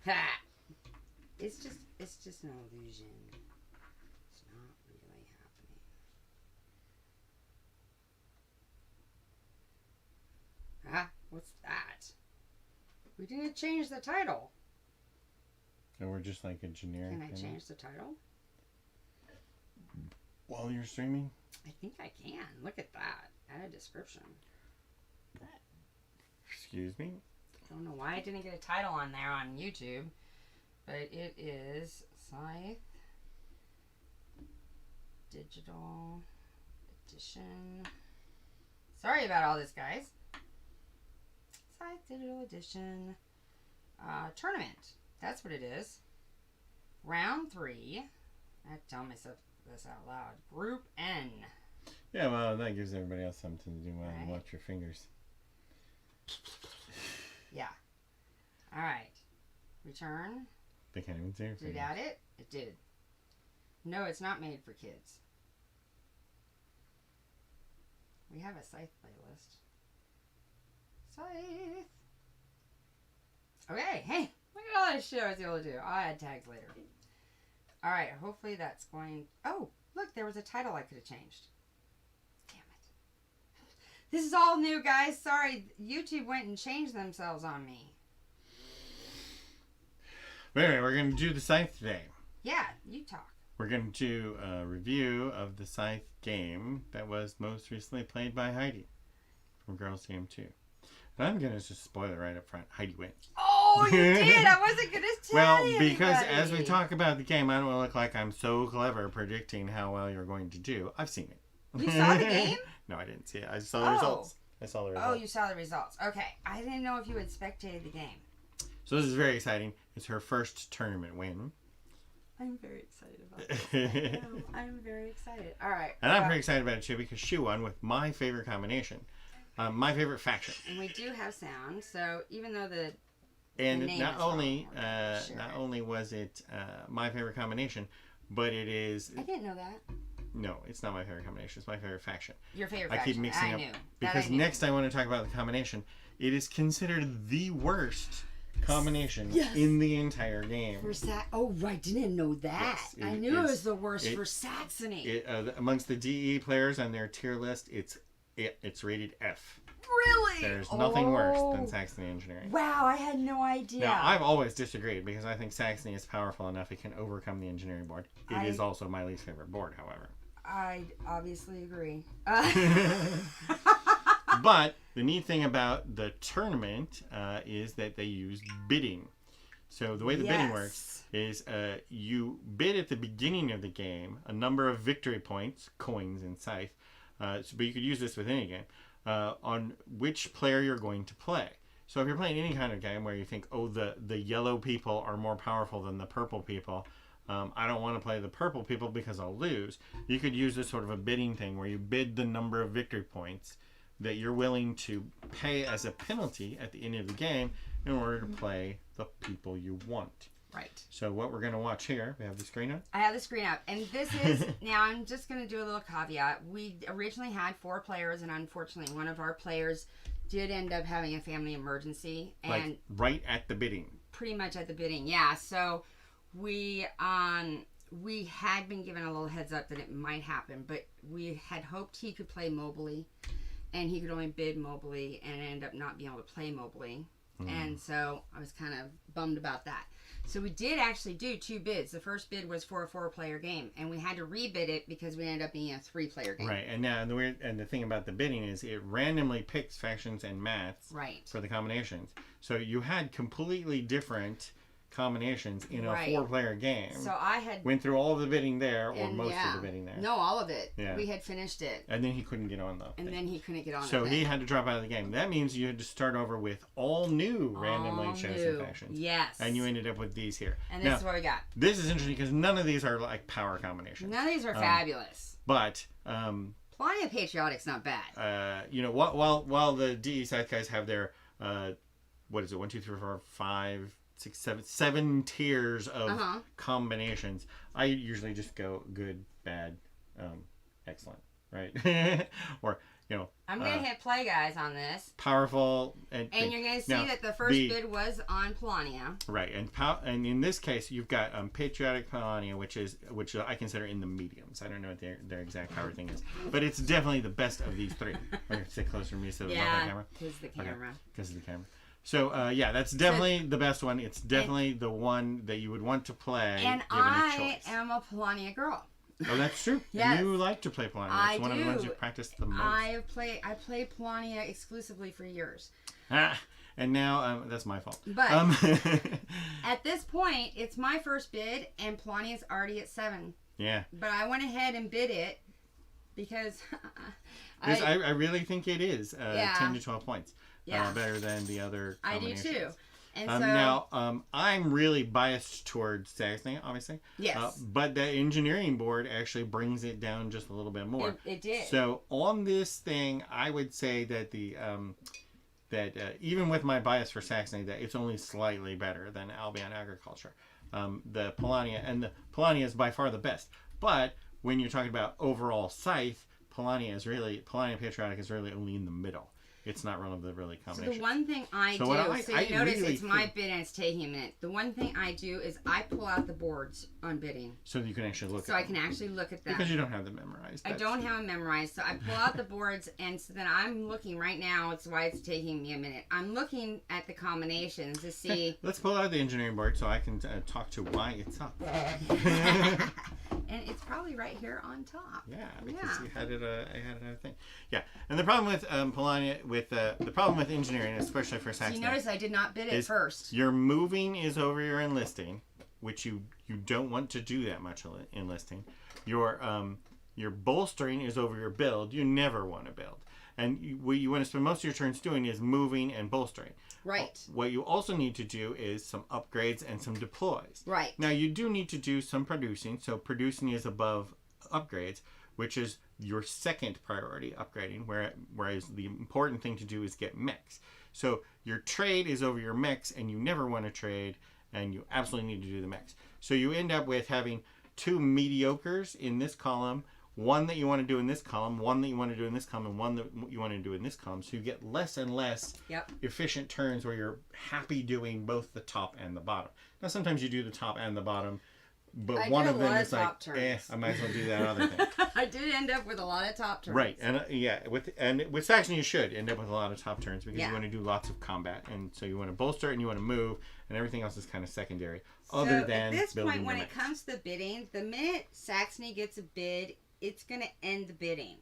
Ha! It's just an illusion. It's not really happening. Ah, what's that? We didn't change the title. So we're just like a generic. Can I change the title? While you're streaming? I think I can. Look at that. Add a description. Excuse me? Don't know why I didn't get a title on there on YouTube. But it is Scythe Digital Edition. Sorry about all this, guys. Scythe Digital Edition Tournament. That's what it is. Round 3. I have to tell myself this out loud. Group N. Yeah, well, that gives everybody else something to do while you Right. watch your fingers. Yeah. Alright. Return. They can't even see your Did it fingers. add it? It did. No, it's not made for kids. We have a Scythe playlist. Scythe. Okay, hey, look at all this shit I was able to do. I'll add tags later. Alright, hopefully that's going... Oh, look, there was a title I could have changed. Damn it. This is all new, guys. Sorry, YouTube went and changed themselves on me. But anyway, we're going to do the Scythe today. Yeah, you talk. We're going to do a review of the Scythe game that was most recently played by Heidi from Girls Game 2. And I'm going to just spoil it right up front. Heidi wins. Oh, you did. I wasn't going to tell Well, anybody. because as we talk about the game, I don't want to look like I'm so clever predicting how well you're going to do. I've seen it. You saw the game? No, I didn't see it. I saw the results. I saw the results. Oh, you saw the results. Okay. I didn't know if you had spectated the game. So this is very exciting. It's her first tournament win. I'm very excited about this. I'm very excited. All right. And I'm pretty excited about it too because she won with my favorite combination. My favorite faction. And we do have sound, so even though the And name not is only wrong, we're gonna share not it. only was it my favorite combination, but it is I didn't know that. no, it's not my favorite combination. It's my favorite faction. Your favorite I faction. keep mixing up knew. because That I knew. next I want to talk about the combination. It is considered the worst combination Yes. in the entire game. For oh, right. Didn't know that. Yes, I it knew it is- was the worst it- for Saxony. Amongst the DE players on their tier list, it's rated F. Really? There's nothing worse than Saxony Engineering. Wow, I had no idea. Now, I've always disagreed because I think Saxony is powerful enough it can overcome the engineering board. It is also my least favorite board, however. I obviously agree. But the neat thing about the tournament is that they use bidding. So the way the bidding works is you bid at the beginning of the game a number of victory points, coins in Scythe, but you could use this with any game, on which player you're going to play. So if you're playing any kind of game where you think, oh, the yellow people are more powerful than the purple people, I don't want to play the purple people because I'll lose. You could use this sort of a bidding thing where you bid the number of victory points that you're willing to pay as a penalty at the end of the game in order to play the people you want. Right. So what we're going to watch here, we have the screen up. I have the screen up. And this is, now I'm just going to do a little caveat. We originally had 4 players, and unfortunately one of our players did end up having a family emergency. And Like right at the bidding. pretty much at the bidding, yeah. So we had been given a little heads up that it might happen, but we had hoped he could play mobily, and he could only bid mobily and end up not being able to play mobily. And so I was kind of bummed about that. So we did actually do 2 bids. The first bid was for a 4-player game, and we had to rebid it because we ended up being a 3-player game. Right, and now the thing about the bidding is it randomly picks factions and maths Right. for the combinations. So you had completely different combinations in a Right. 4-player game. So I had... Went through all of the bidding there, or and most yeah. of the bidding there. No, all of it. Yeah. We had finished it. And then he couldn't get on though. And then he couldn't get on So the he thing. had to drop out of the game. That means you had to start over with all new randomly All chosen new. factions. Yes. And you ended up with these here. And now, this is what we got. this is interesting because none of these are like power combinations. None of these are fabulous. But Flying a Patriotic's not bad. while the DE Scythe guys have their what is it, 1, 2, 3, 4, 5, 6, 7 tiers of combinations. I usually just go good, bad, excellent, right? Or I'm going to hit play, guys, on this. Powerful. And you're going to see that the first bid was on Polania. Right. And in this case, you've got Patriotic Polania, which I consider in the mediums. I don't know what their exact power thing is. But it's definitely the best of these three. We're going to sit closer to me so the camera. Because the camera. Because of the camera. So, that's definitely the best one. It's definitely the one that you would want to play. And I am a Polania girl. Oh, that's true. Yes. You like to play Polania. It's one of the ones you practice the most. I played Polania exclusively for years. And now, that's my fault. But at this point, it's my first bid, and Polania's already at 7. Yeah. But I went ahead and bid it because I really think it is 10 to 12 points. Better than the other combinations. I do too. And now, I'm really biased towards Saxony, obviously. Yes. But the engineering board actually brings it down just a little bit more. It did. So on this thing, I would say that even with my bias for Saxony, that it's only slightly better than Albion Agriculture. The Polania is by far the best. But when you're talking about overall Scythe, Polania Patriotic is really only in the middle. It's not one of the really combinations. So the one thing I do, you notice it's my bid and it's taking a minute. The one thing I do is I pull out the boards on bidding. So that you can actually look at them. So I can actually look at them. Because you don't have them memorized. I don't have them memorized. So I pull out the boards, and so then I'm looking right now. It's why it's taking me a minute. I'm looking at the combinations to see. Let's pull out the engineering board so I can talk to why it's up. And it's probably right here on top. Yeah, because you had it. I had another thing. Yeah, and the problem with Polania, the problem with engineering, especially for Saxony. So you notice I did not bid it first. Your moving is over your enlisting, which you don't want to do that much enlisting. Your bolstering is over your build. You never want to build. And what you want to spend most of your turns doing is moving and bolstering. Right. What you also need to do is some upgrades and some deploys. Right. Now, you do need to do some producing. So producing is above upgrades, which is your second priority, upgrading, whereas the important thing to do is get mechs. So your trade is over your mechs, and you never want to trade, and you absolutely need to do the mechs. So you end up with having 2 mediocres in this column, one that you want to do in this column, one that you want to do in this column, and one that you want to do in this column. So you get less and less efficient turns where you're happy doing both the top and the bottom. Now, sometimes you do the top and the bottom, but one of them is like, I might as well do that other thing. I did end up with a lot of top turns. Right, and with Saxony you should end up with a lot of top turns because you want to do lots of combat, and so you want to bolster and you want to move, and everything else is kind of secondary. Other than at this building point, when mechs. it comes to bidding, the minute Saxony gets a bid, it's going to end the bidding.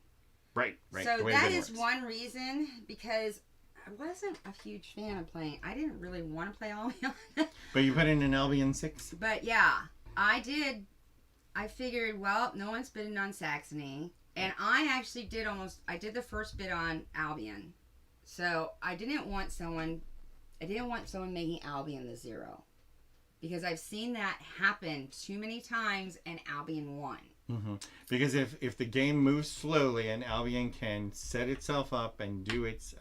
Right. So that is one reason, because I wasn't a huge fan of playing. I didn't really want to play Albion. But you put in an Albion 6? But yeah, I did. I figured, well, no one's bidding on Saxony. And I actually I did the first bid on Albion. So I didn't want someone making Albion the 0. Because I've seen that happen too many times and Albion won. Mm-hmm. Because if the game moves slowly and Albion can set itself up and do its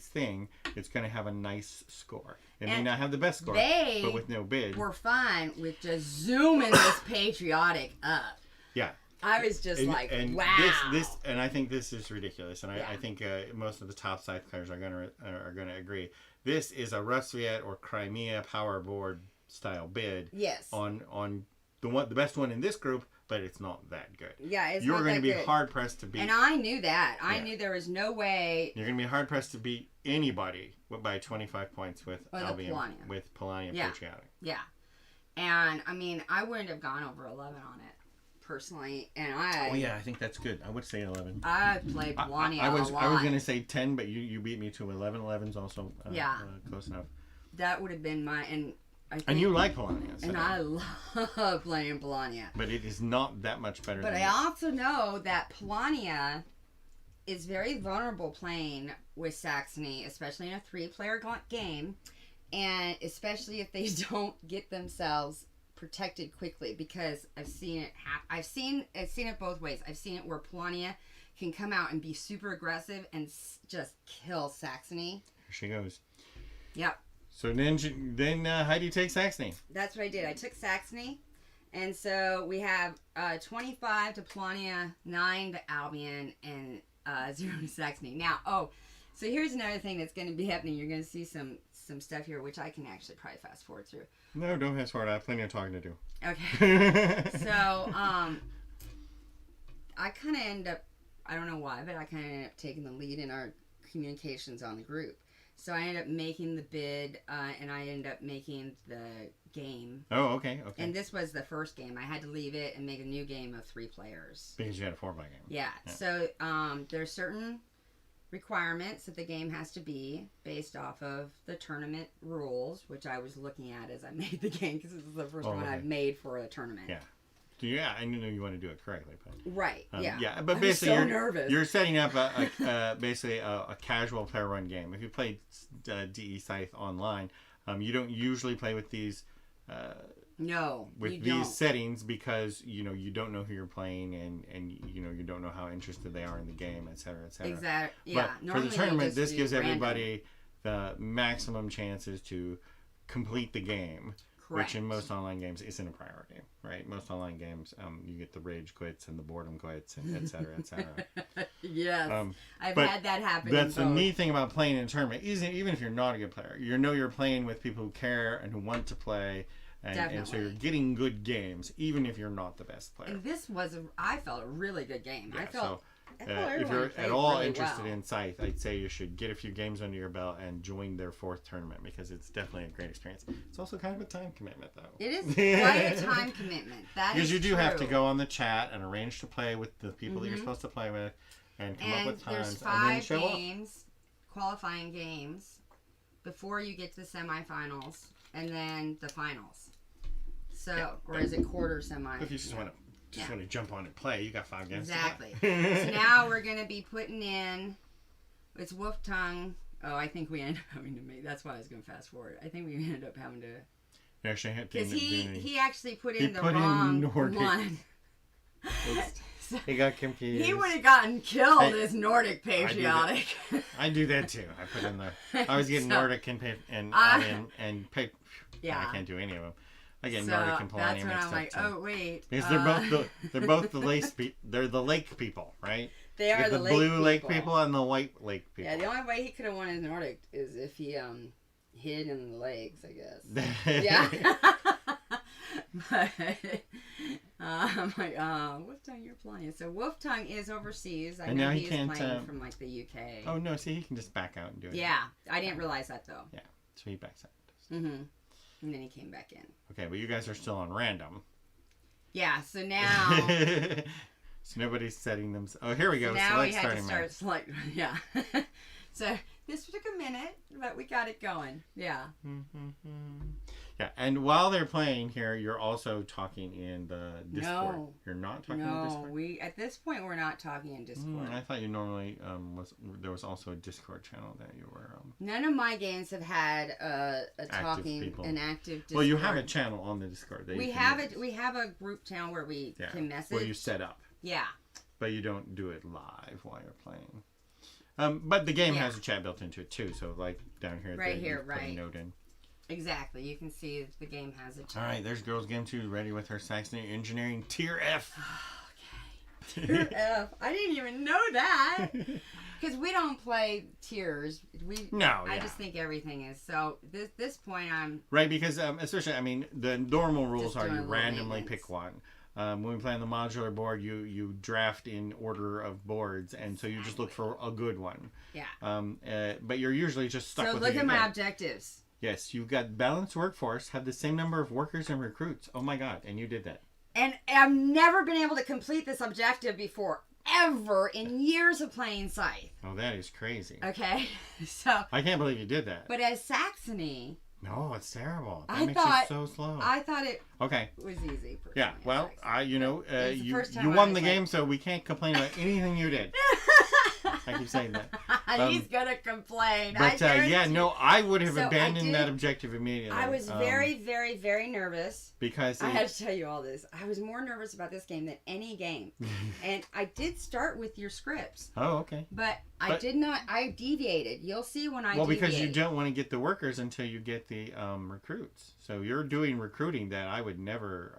thing, it's going to have a nice score. It may not have the best score, but with no bid. We're fine with just zooming this Patriotic up. Yeah. I was just and wow. This, and I think this is ridiculous, and I think most of the top Scythe players are gonna agree. This is a Rusviet or Crimea power board style bid. Yes. On the best one in this group, but it's not that good. Yeah, it's You're not going that to be good. hard pressed to beat. And I knew that. I knew there was no way. You're going to be hard pressed to beat anybody by 25 points with Albion, with Polania Patriotic. Yeah. And I mean, I wouldn't have gone over 11 on it personally. And I think that's good. I would say 11. I played Polania I was a lot. I was going to say 10, but you beat me to 11. 11's also close enough. That would have been my and you like Polania. So. And I love playing Polania. But it is not that much better But than I also know that Polania is very vulnerable playing with Saxony, especially in a 3-player game. And especially if they don't get themselves protected quickly. Because I've seen it I've seen it both ways. I've seen it where Polania can come out and be super aggressive and just kill Saxony. Here she goes. Yep. So then Heidi takes Saxony. That's what I did. I took Saxony. And so we have 25 to Polania, 9 to Albion, and Zero to Saxony. Now, so here's another thing that's going to be happening. You're going to see some stuff here, which I can actually probably fast forward through. No, don't fast forward. I have plenty of talking to do. Okay. So, I kind of end up, I don't know why, but I kind of end up taking the lead in our communications on the group. So I ended up making the bid, and I ended up making the game. Oh, okay. And this was the first game. I had to leave it and make a new game of 3 players. Because you had a 4-player game. Yeah. So there's certain requirements that the game has to be based off of the tournament rules, which I was looking at as I made the game because this is the first one I've made for a tournament. Yeah. So yeah, I know you want to do it correctly, but right. Yeah, but basically nervous. You're setting up basically a casual player run game. If you play DE Scythe online, you don't usually play with these. Settings because you don't know who you're playing and you don't know how interested they are in the game, etc., etc. Exactly. Yeah. But for the tournament, this gives everybody the maximum chances to complete the game. Correct. Which in most online games isn't a priority, right? Most online games, you get the rage quits and the boredom quits, and et cetera, et cetera. Yes, I've had that happen. That's the neat thing about playing in a tournament. Even if you're not a good player, you're playing with people who care and who want to play, and so you're getting good games, even if you're not the best player. And this was, I felt, a really good game. Yeah, I felt. If you're at all interested in Scythe, I'd say you should get a few games under your belt and join their 4th tournament because it's definitely a great experience. It's also kind of a time commitment, though. It is quite a time commitment. Because you do have to go on the chat and arrange to play with the people that you're supposed to play with and come up with times. There's 5 games, qualifying games, before you get to the semifinals and then the finals. So, or is it quarter semi? If you just want to jump on and play, you got 5 games. Exactly. So now we're going to be putting in, it's Wolf Tongue. Oh, I think we end up having to make, that's why I was going to fast forward. I think we ended up having to. Because he actually put in the wrong one. He got confused. He would have gotten killed as Nordic patriotic. I do that too. I put in I was getting Nordic and yeah. I can't do any of them. I get Nordic and Polonium mixed up. That's when I'm like, oh wait. Because they're both the they're the lake people, right? They are the blue lake people and the white lake people. Yeah, the only way he could have won in Nordic is if he hid in the lakes, I guess. Yeah. But I'm like, Wolf Tongue, you're playing. So Wolf Tongue is overseas. I know he's playing from like the UK. Oh no, see, he can just back out and do it. Yeah, I didn't realize that though. Yeah, so he backs out. And then he came back in. Okay, but you guys are still on random. Yeah, so now. So nobody's setting them. Oh, here we go. So now we had to start. Yeah. So this took a minute, but we got it going. Yeah. Yeah, and while they're playing here, you're also talking in the Discord. No. You're not talking in Discord? No, at this point, we're not talking in Discord. I thought you normally, there was also a Discord channel that you were... None of my games have had an active Discord. Well, you have a channel on the Discord. That we have a group channel where we can message. Where you set up. Yeah. But you don't do it live while you're playing. But the game has a chat built into it too, so like down here, right here, put a note in. Exactly, you can see the game has a chat. All right, there's Girls Game 2 ready with her Saxony Engineering Tier F. Okay, Tier F. I didn't even know that because we don't play tiers. I just think everything is so. This point, I'm right because especially the normal rules are you randomly pick one. When we play on the modular board, you draft in order of boards, and so you just look for a good one. Yeah. But you're usually just stuck with. So look at my objectives. Yes, you've got balanced workforce, have the same number of workers and recruits. Oh my God, and you did that. And I've never been able to complete this objective before, ever, in years of playing Scythe. Oh, that is crazy. Okay, so. I can't believe you did that. But as Saxony. No, it's terrible. That makes you so slow. I thought it was easy. Yeah, well, you won the game, so we can't complain about anything you did. I keep saying that. He's gonna complain. But I would have abandoned that objective immediately. I was very, very, very nervous because I had to tell you all this. I was more nervous about this game than any game, and I did start with your scripts. Oh, okay. But I did not. I deviated. You'll see when I. Well, because you don't want to get the workers until you get the recruits. So you're doing recruiting that I would never.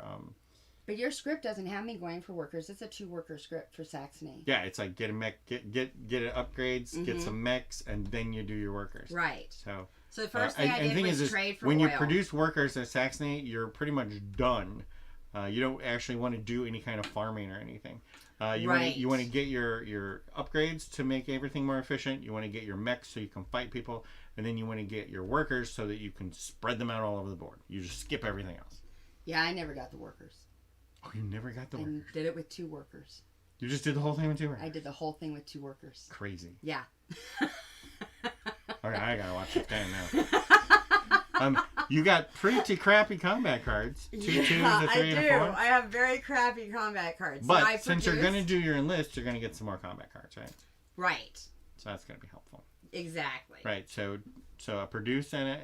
But your script doesn't have me going for workers. It's a 2-worker script for Saxony. Yeah, it's like get a mech, get upgrades, get some mechs, and then you do your workers. Right. So the first thing I did was trade for when oil. you produce workers at Saxony, you're pretty much done. You don't actually want to do any kind of farming or anything. You want to get your upgrades to make everything more efficient. You want to get your mechs so you can fight people, and then you want to get your workers so that you can spread them out all over the board. You just skip everything else. Yeah, I never got the workers. Oh, you never got the workers? I did it with 2 workers. You just did the whole thing with 2 workers? I did the whole thing with 2 workers. Crazy. Yeah. Okay, I gotta watch this game now. You got pretty crappy combat cards. 2 2s, a 3, and a 4. I have very crappy combat cards. But since you're gonna do your enlist, you're gonna get some more combat cards, right? Right. So that's gonna be helpful. Exactly. Right. So a produce and a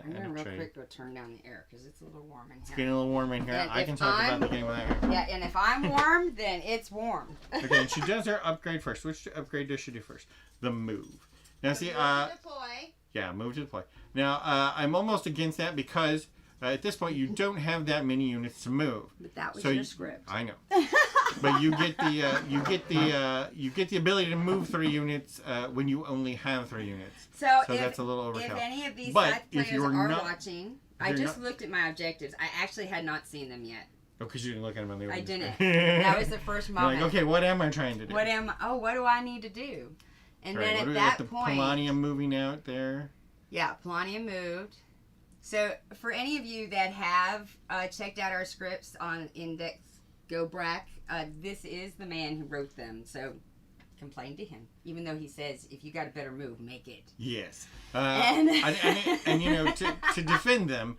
I'm gonna real trade. quick go turn down the air because it's a little warm in here. It's getting a little warm in here. And I can talk about the game without air. Yeah, and if I'm warm, then it's warm. Okay, and she does her upgrade first. Which upgrade does she do first? The move. Now see, deploy. yeah, move to deploy. Now I'm almost against that because at this point you don't have that many units to move. But that was So your script. I know. But you get the ability to move 3 units when you only have 3 units. So that's a little overkill. If any of these But Scythe if players you're are not- watching, I just looked at my objectives. I actually had not seen them yet. Oh, because you didn't look at them on the I open didn't. screen. That was the first You're moment. like, okay, what am I trying to do? What do I need to do? And Right, then what do at we that got the point, Polonium moving out there. yeah, Polonium moved. So for any of you that have checked out our scripts on Index GoBrack, this is the man who wrote them. So complain to him, even though he says if you got a better move, make it. Yes. And you know, to defend them,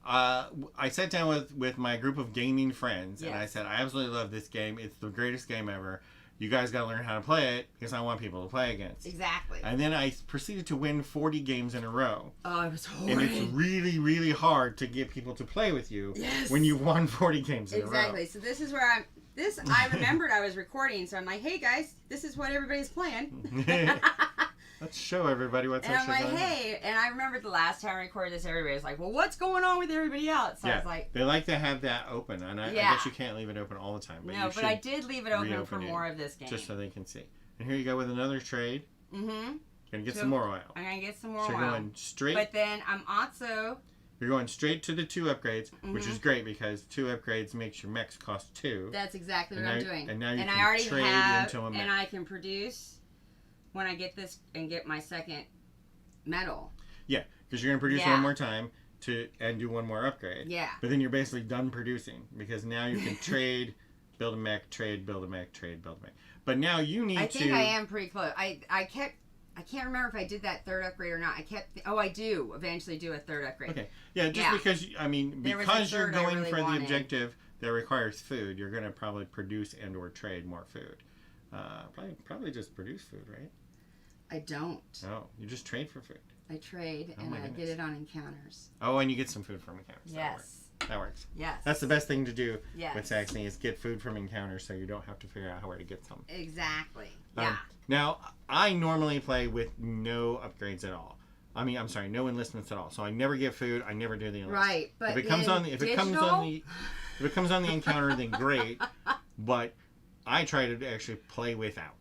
I sat down with my group of gaming friends, and I said, I absolutely love this game. It's the greatest game ever. You guys got to learn how to play it because I want people to play against. Exactly. And then I proceeded to win 40 games in a row. Oh, it was horrible. And it's really, really hard to get people to play with you when you've won 40 games in a row. Exactly. So this is where I remembered I was recording, so I'm like, hey guys, this is what everybody's playing. Let's show everybody what's And I'm actually like, going on. hey, and I remember the last time I recorded this, everybody was like, well, what's going on with everybody else? So I was like, they like to have that open, and I guess you can't leave it open all the time. But no, but I did leave it open for more of this game. Just so they can see. And here you go with another trade. Mm-hmm. Gonna get some more oil. I'm gonna get some more So oil. you're going straight. But then I'm also... You're going straight to the 2 upgrades, which is great because 2 upgrades makes your mechs cost 2. That's exactly what I'm doing. And now you I can already trade have, into a mech. and I can produce when I get this and get my second medal. Yeah, because you're gonna produce one more time and do one more upgrade. Yeah. But then you're basically done producing because now you can trade, build a mech, trade, build a mech, trade, build a mech. But now you need to. I think I am pretty close. I can't remember if I did that 3rd upgrade or not. I do eventually do a 3rd upgrade. Okay. Yeah, because because you're going for the objective that requires food, you're gonna probably produce and or trade more food. Probably just produce food, right? I don't. No, you just trade for food. I trade and I get it on encounters. Oh, and you get some food from encounters. Yes. That works. Yes. That's the best thing to do with Yes. Saxony is get food from encounters so you don't have to figure out where to get some. Exactly. Yeah. Now, I normally play with no upgrades at all. I'm sorry, no enlistments at all. So I never get food. I never do the enlist. Right, but if it comes on the encounter, then great. But I try to actually play without.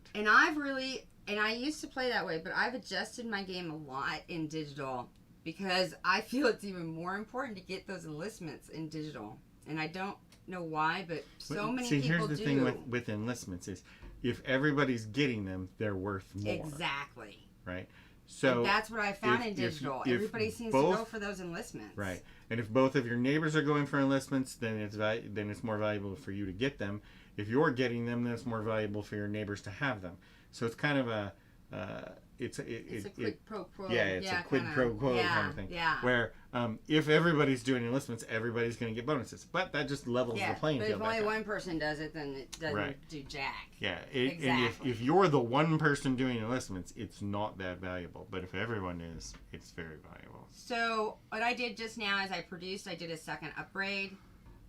And I used to play that way, but I've adjusted my game a lot in digital because I feel it's even more important to get those enlistments in digital. And I don't know why, but many people do. See, here's the thing with enlistments is if everybody's getting them, they're worth more. Exactly. Right? So and that's what I found in digital. Everybody seems to go for those enlistments. Right. And if both of your neighbors are going for enlistments, then it's more valuable for you to get them. If you're getting them, then it's more valuable for your neighbors to have them. So it's kind of a it's a quid pro quo. Yeah, it's a quid pro quo kind of thing. Yeah. Where if everybody's doing enlistments, everybody's going to get bonuses. But that just levels the playing field. But if only one person does it, then it doesn't do jack. Yeah. Exactly. And if you're the one person doing enlistments, it's not that valuable. But if everyone is, it's very valuable. So what I did just now is I did a second upgrade.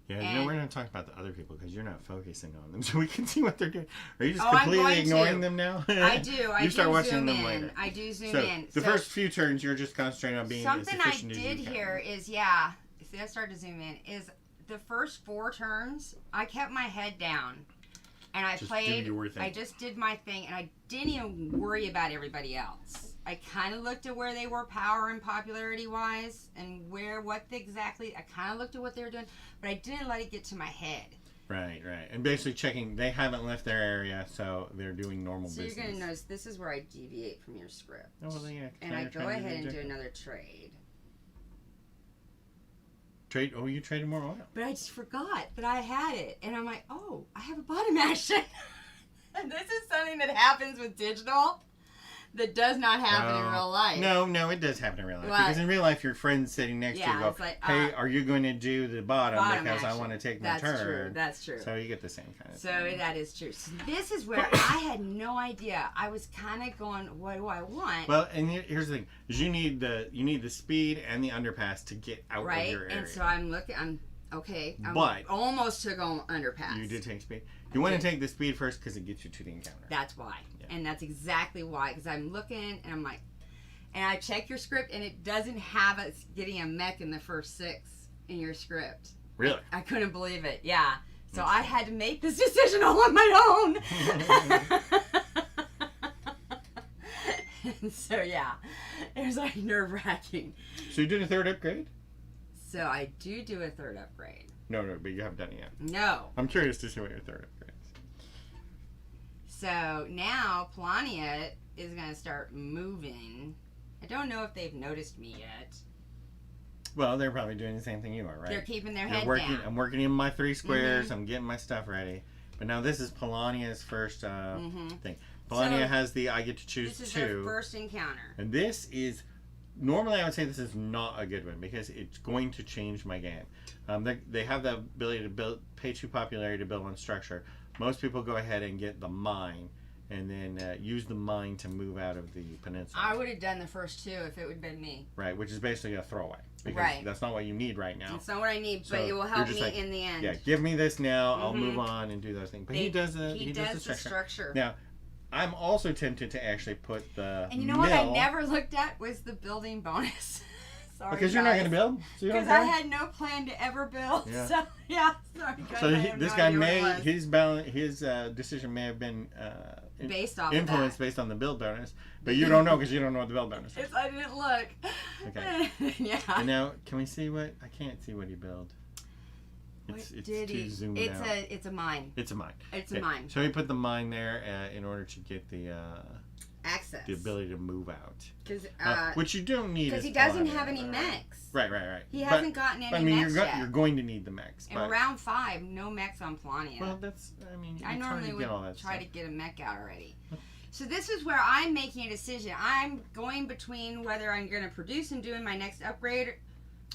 Yeah, we're going to talk about the other people because you're not focusing on them, so we can see what they're doing. Are you just completely ignoring them now? I do. You start watching them later. I do zoom in. The first few turns, you're just concentrating on being as efficient as you can. Something I did here is, see, I started to zoom in, is the first 4 turns, I kept my head down. And I Just played, do your thing. I just did my thing, and I didn't even worry about everybody else. I kind of looked at where they were power and popularity wise, and I kind of looked at what they were doing, but I didn't let it get to my head. Right. And basically checking, they haven't left their area, so they're doing normal business. So you're going to notice this is where I deviate from your script. Oh, well, yeah. And I go ahead and do another trade. Trade? Oh, you traded more oil. But I just forgot that I had it. And I'm like, oh, I have a bottom action. And this is something that happens with digital that does not happen in real life. No, it does happen in real life. What? Because in real life, your friend's sitting next to you go, it's like, hey, are you going to do the bottom because action. I want to take my turn? That's true. So you get the same kind of So thing. that is true. So this is where I had no idea. I was kind of going, what do I want? Well, and here's the thing: is you need the speed and the underpass to get out of your area. And so I'm But almost to go underpass. You did take speed. You want to take the speed first because it gets you to the encounter. That's why. Yeah. And that's exactly why. Because I'm looking and I'm like, and I check your script and it doesn't have us getting a mech in the first 6 in your script. Really? I couldn't believe it. Yeah. So I had to make this decision all on my own. And so yeah, it was like nerve-wracking. So you did a 3rd upgrade? So I do a 3rd upgrade. No, but you haven't done it yet. No. I'm curious to see what your 3rd upgrade is. So now Polania is going to start moving. I don't know if they've noticed me yet. Well, they're probably doing the same thing you are, right? They're keeping their head working, down. I'm working in my 3 squares. I'm getting my stuff ready. But now this is Polania's first thing. Polania has the I get to choose 2. This is their first encounter. And this is, normally I would say this is not a good one because it's going to change my game. They have the ability to pay 2 popularity to build on structure. Most people go ahead and get the mine and then use the mine to move out of the peninsula. I would have done the first 2 if it would have been me. Right, which is basically a throwaway. Because that's not what you need right now. It's not what I need, So but it will help me like, in the end. Yeah, give me this now. I'll move on and do those things. But he does the structure. Now, I'm also tempted to actually put the And you know what I never looked at was the building bonus. Sorry, because you're not going to build? Because I had no plan to ever build. Yeah. So, yeah, sorry guys. So this guy his decision may have been based off influenced based on the build bonus, but you don't know because you don't know what the build bonus is. I didn't look. Okay. Yeah. And now, can we see what? I can't see what he built. It's too zoomed out. It's a mine. It's a mine. It's a mine. So he put the mine there in order to get the access, the ability to move out. Which you don't need. Because he doesn't have any mechs. Right. He hasn't gotten any mechs yet. You're going to need the mechs. In round 5, no mechs on Polania. Well, I normally would try to get a mech out already. So this is where I'm making a decision. I'm going between whether I'm going to produce and doing my next upgrade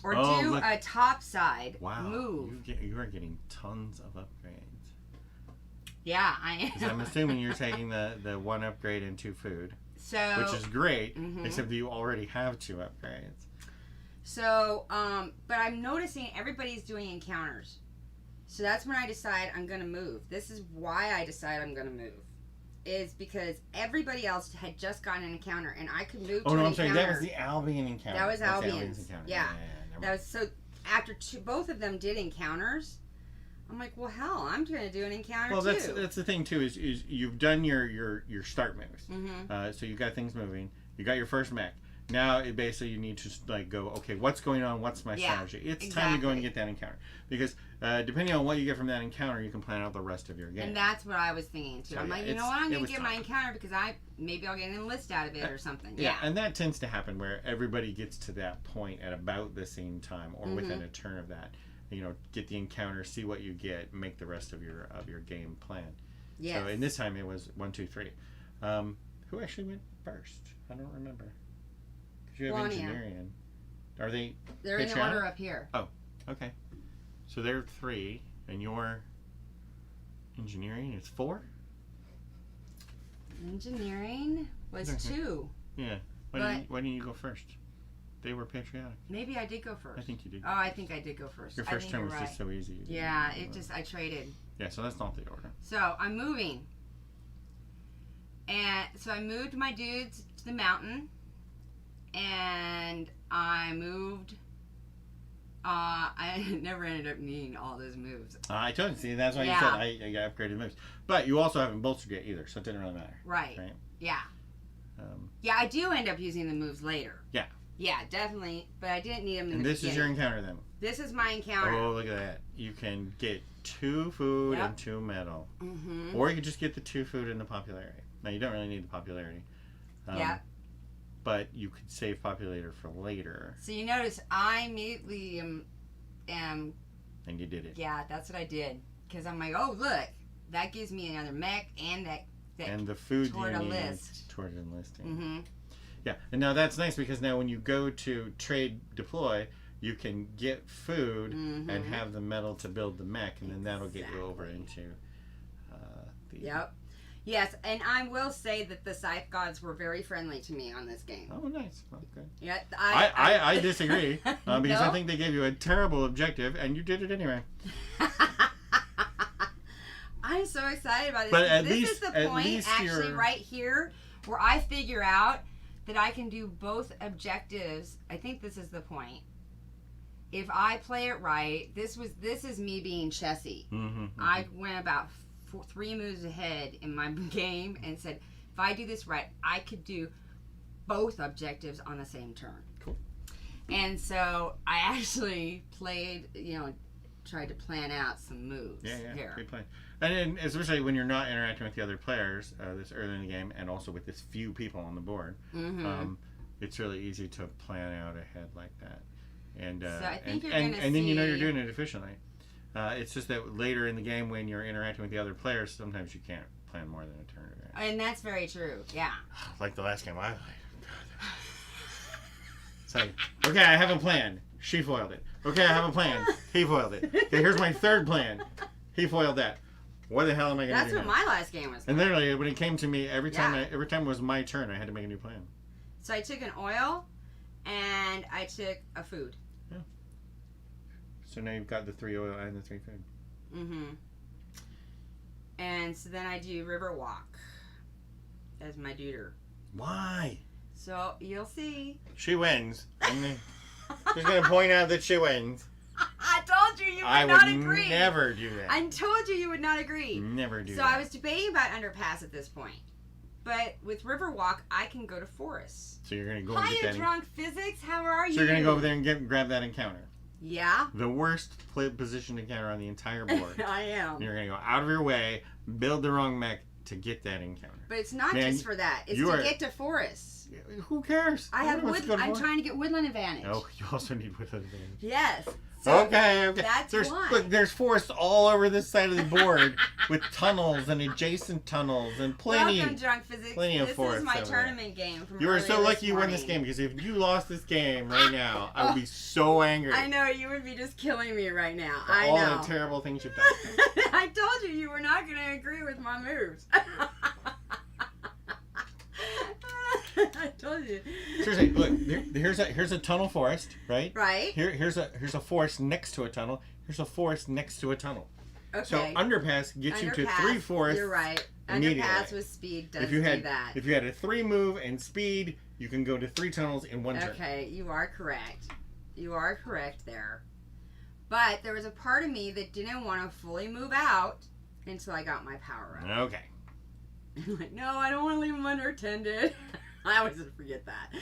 or do a top side move. You are getting tons of upgrades. Yeah, I am. I'm assuming you're taking the 1 upgrade and 2 food. Which is great, except that you already have 2 upgrades. So, but I'm noticing everybody's doing encounters. So that's when I decide I'm going to move. This is why I decide I'm going to move. Is because everybody else had just gotten an encounter, and I could move to an encounter. Sorry, that was the Albion encounter. That was Albion's. Encounter. Yeah. That was so. After both of them did encounters, I'm like, well, hell, I'm going to do an encounter too. Well, that's the thing too. Is you've done your start moves. So you got things moving. You got your first mech. Now it basically you need to like go. Okay, what's going on? What's my strategy? It's time to go and get that encounter because depending on what you get from that encounter, you can plan out the rest of your game. And that's what I was thinking too. So, I'm like, you know what? I'm going to get my encounter because maybe I'll get an enlist out of it or something. Yeah, and that tends to happen where everybody gets to that point at about the same time or within a turn of that. You know, get the encounter, see what you get, make the rest of your game plan. Yes. So in this time it was 1, 2, 3. Who actually went first? I don't remember. Because you have engineering. Are they? They're in the order up here. Oh, okay. So they're 3, and your engineering is 4. Engineering was 2. Yeah. Why didn't you go first? They were patriotic. Maybe I did go first. I think you did. Oh, I think I did go first. Your first turn was just so easy. Yeah, I traded. Yeah, so that's not the order. So I'm moving. And so I moved my dudes to the mountain. And I moved I never ended up needing all those moves. I told you. See, that's why you said I got upgraded moves. But you also haven't bolstered yet either, so it didn't really matter. Right. Yeah. Yeah, I do end up using the moves later. Yeah. Yeah, definitely. But I didn't need them in and the this beginning. is your encounter then. This is my encounter. Oh, look at that. You can get 2 food and 2 metal. Mm-hmm. Or you could just get the 2 food and the popularity. Now, you don't really need the popularity. Yeah. But you could save popularity for later. So you notice I immediately am... And you did it. Yeah, that's what I did. Because I'm like, oh, look. That gives me another mech and that and the food toward you a need list. toward enlisting. Mm-hmm. Yeah, and now that's nice because now when you go to trade deploy, you can get food and have the metal to build the mech, and then that'll get you over into the... Yep. Yes, and I will say that the Scythe gods were very friendly to me on this game. Oh, nice. Oh, good. Yeah, I disagree because No? I think they gave you a terrible objective, and you did it anyway. I'm so excited about this. But at this least, is the point, actually, right here, where I figure out that I can do both objectives. I think this is the point. If I play it right, this is me being chessy. I went about 3 moves ahead in my game and said, if I do this right, I could do both objectives on the same turn. Cool. And so I actually played, tried to plan out some moves here. Great plan. And then, especially when you're not interacting with the other players this early in the game, and also with this few people on the board, it's really easy to plan out ahead like that. And so I think and then you know you're doing it efficiently. It's just that later in the game, when you're interacting with the other players, sometimes you can't plan more than a turn. Right? And that's very true. Yeah. Like the last game I played. It's like, okay, I have a plan. She foiled it. Okay, I have a plan. He foiled it. Okay, here's my 3rd plan. He foiled that. What the hell am I going to do? That's what my last game was like. And literally, when it came to me, every time it was my turn, I had to make a new plan. So I took an oil, and I took a food. Yeah. So now you've got the 3 oil and the 3 food. Mm-hmm. And so then I do River Walk as my duder. Why? So you'll see. She wins. She's going to point out that she wins. I told you would not agree. I would never do that. I told you would not agree. Never do that. So I was debating about Underpass at this point. But with Riverwalk, I can go to Forest. So you're going to go and get that. Hiya, drunk physics. How are you? So you're going to go over there and grab that encounter. Yeah. The worst positioned encounter on the entire board. I am. You're going to go out of your way, build the wrong mech to get that encounter. But it's not just for that. It's to get to Forest. Who cares? I'm trying to get Woodland Advantage. Oh, you also need Woodland Advantage. Yes. So okay. That's why. Look, there's forests all over this side of the board with tunnels and adjacent tunnels and plenty. Welcome, Drunk Physics. Plenty of forests. This is my tournament game from You are so lucky you won morning. this game, because if you lost this game right now, I would be so angry. I know, you would be just killing me right now. For I all know. the terrible things you've done. I told you were not going to agree with my moves. I told you. Seriously, look. Here's a tunnel forest, right? Right. Here's a forest next to a tunnel. Here's a forest next to a tunnel. Okay. So underpass gets you to 3 forests. You're right. Underpass with speed does do that. If you had a 3 move and speed, you can go to 3 tunnels in 1 turn. Okay, you are correct. You are correct there. But there was a part of me that didn't want to fully move out until I got my power up. Okay. I'm like, no, I don't want to leave them unattended. I always forget that.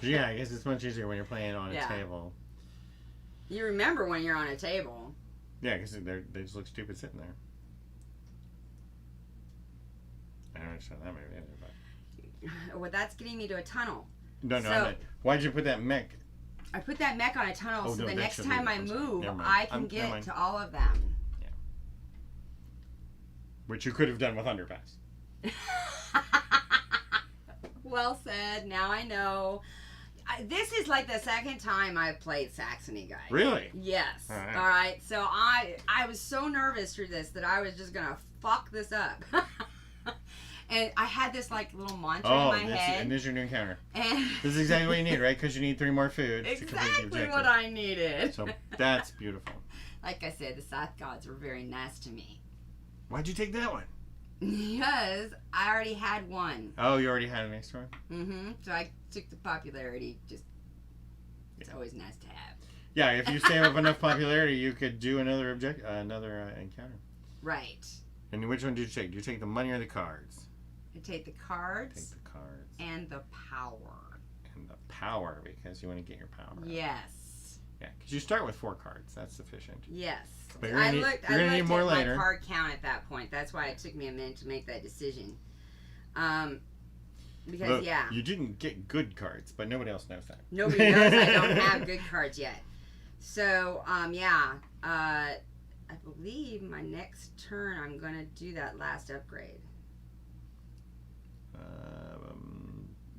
Yeah, I guess it's much easier when you're playing on a table. You remember when you're on a table. Yeah, because they just look stupid sitting there. I don't understand that maybe either, but... Well, that's getting me to a tunnel. No, so, why'd you put that mech? I put that mech on a tunnel so the next time I move, I can get to all of them. Yeah. Which you could have done with Underpass. Well said. Now I know. This is like the second time I've played Saxony, guys. Really? Yes. All right. All right. So I was so nervous through this that I was just gonna fuck this up. And I had this like little mantra in my head. And this is your new encounter. And this is exactly what you need, right? Because you need 3 more food. Exactly what I needed. So that's beautiful. Like I said, the Scythe gods were very nice to me. Why'd you take that one? Because I already had one. Oh, you already had an extra one? Mm-hmm. So I took the popularity. It's always nice to have. Yeah, if you save up enough popularity, you could do another encounter. Right. And which one did you take? Do you take the money or the cards? I take the cards. Take the cards. And the power. And the power, because you want to get your power. Yes. Yeah, because you start with 4 cards. That's sufficient. Yes. But I looked need more at later. my card count at that point. That's why it took me a minute to make that decision. Because, Look, yeah. you didn't get good cards, but nobody else knows that. Nobody knows I don't have good cards yet. So, yeah. I believe my next turn I'm going to do that last upgrade.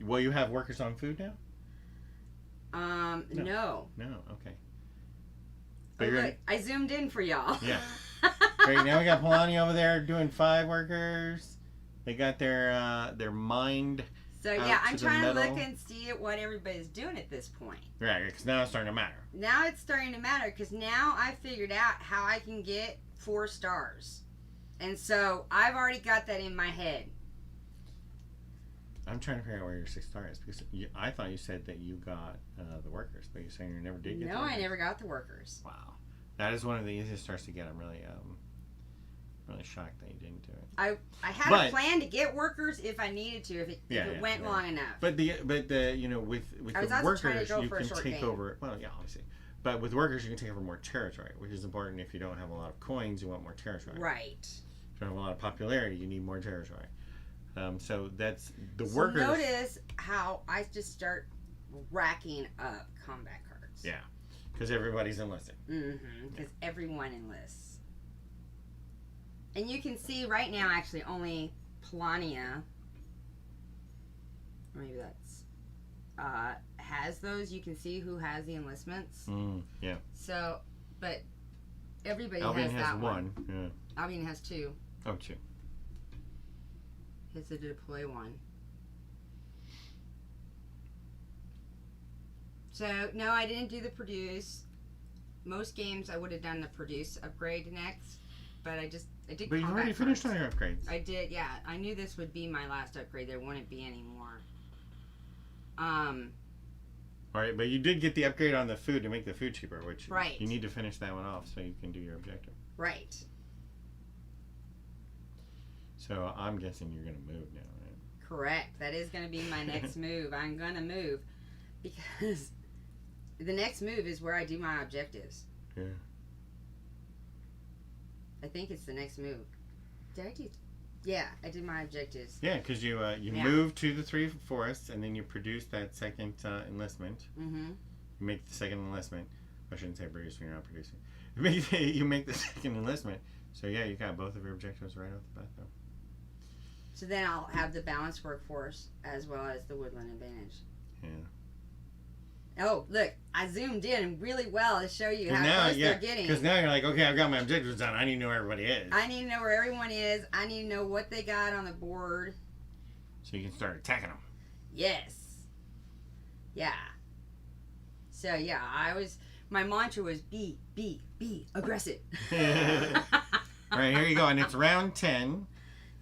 Well, you have workers on food now? No. No, okay. But look, I zoomed in for y'all. Yeah. Right, now we got Polani over there doing 5 workers. They got their mind. So yeah, I'm trying to look and see at what everybody's doing at this point. Right, because now it's starting to matter. Now it's starting to matter because now I figured out how I can get 4 stars. And so I've already got that in my head. I'm trying to figure out where your 6 star is because I thought you said that you got the workers, but you're saying you never did get the workers. No, I never got the workers. Wow. That is one of the easiest stars to get. I'm really shocked that you didn't do it. I had a plan to get workers if I needed to, if it went long enough. But the with the workers you can take over. Well, yeah, obviously. But with workers you can take over more territory, which is important if you don't have a lot of coins. You want more territory. Right. If you don't have a lot of popularity, you need more territory. So that's the workers. Notice how I just start racking up combat cards. Yeah, because everybody's enlisted. Because everyone enlists. And you can see right now, actually, only Polania, maybe that's, has those. You can see who has the enlistments. Yeah. So, but everybody Albion has that one. Yeah. Albion has 2. Oh, 2. He has to deploy 1. So, no, I didn't do the produce. Most games I would have done the produce upgrade next. But I did. But you already finished all your upgrades. I did, yeah. I knew this would be my last upgrade. There wouldn't be any more. All right, but you did get the upgrade on the food to make the food cheaper, which right. You need to finish that one off so you can do your objective. Right. So I'm guessing you're going to move now, right? Correct. That is going to be my next move. I'm going to move because the next move is where I do my objectives. Yeah. I think it's the next move. Did I do? Yeah, I did my objectives. Yeah, because you move to the 3 forests and then you produce that second enlistment. Mm-hmm. You make the second enlistment. I shouldn't say produce when you're not producing. You make the second enlistment. So yeah, you got both of your objectives right off the bat, though. So then I'll have the balanced workforce as well as the woodland advantage. Yeah. Oh, look, I zoomed in really well to show you how close they're getting. Because now you're like, okay, I've got my objectives done. I need to know where everybody is. I need to know where everyone is. I need to know what they got on the board. So you can start attacking them. Yes. Yeah. So, yeah, my mantra was be aggressive. All right, here you go. And it's round 10.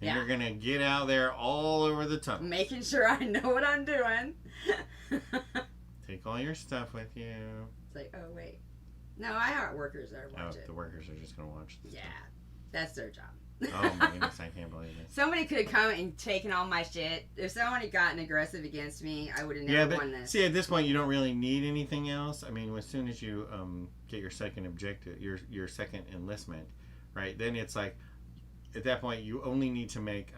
And you're going to get out there all over the tunnel. Making sure I know what I'm doing. Take all your stuff with you. It's like, oh, wait. No, I have workers that watch it. The workers are just going to watch this stuff. That's their job. Oh, my goodness, I can't believe it. Somebody could have come and taken all my shit. If someone had gotten aggressive against me, I would have never won this. See, at this point, you don't really need anything else. I mean, as soon as you get your second objective, your second enlistment, right, then it's like, at that point, you only need to make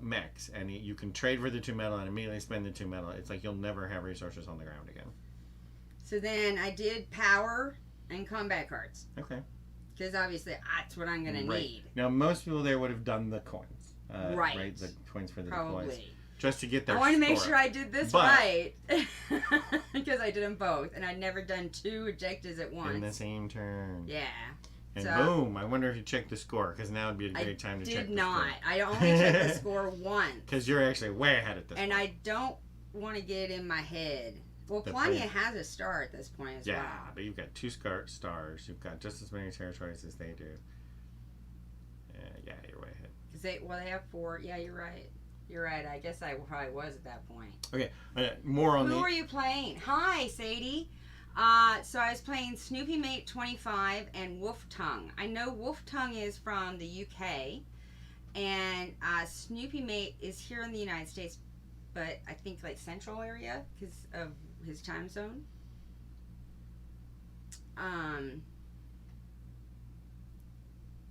mechs, and you can trade for the 2 metal and immediately spend the 2 metal. It's like you'll never have resources on the ground again. So then I did power and combat cards. Okay. Because obviously that's what I'm going to need. Now, most people there would have done the coins. Right. The coins for the deploys. Just to get their I want to make sure I did this right. Because I did them both. And I'd never done 2 objectives at once. In the same turn. Yeah. And boom, I wonder if you checked the score, because now would be a great time to check the score. I did not. I only checked the score once. Because you're actually way ahead at this point. And I don't want to get it in my head. Well, Polania has a star at this point as well. Yeah, but you've got 2 stars. You've got just as many territories as they do. Yeah, you're way ahead. They have 4. Yeah, you're right. You're right. I guess I probably was at that point. Okay, more on Who were you playing? Hi, Sadie. So I was playing Snoopy Mate 25 and Wolf Tongue. I know Wolf Tongue is from the UK, and Snoopy Mate is here in the United States, but I think like central area because of his time zone.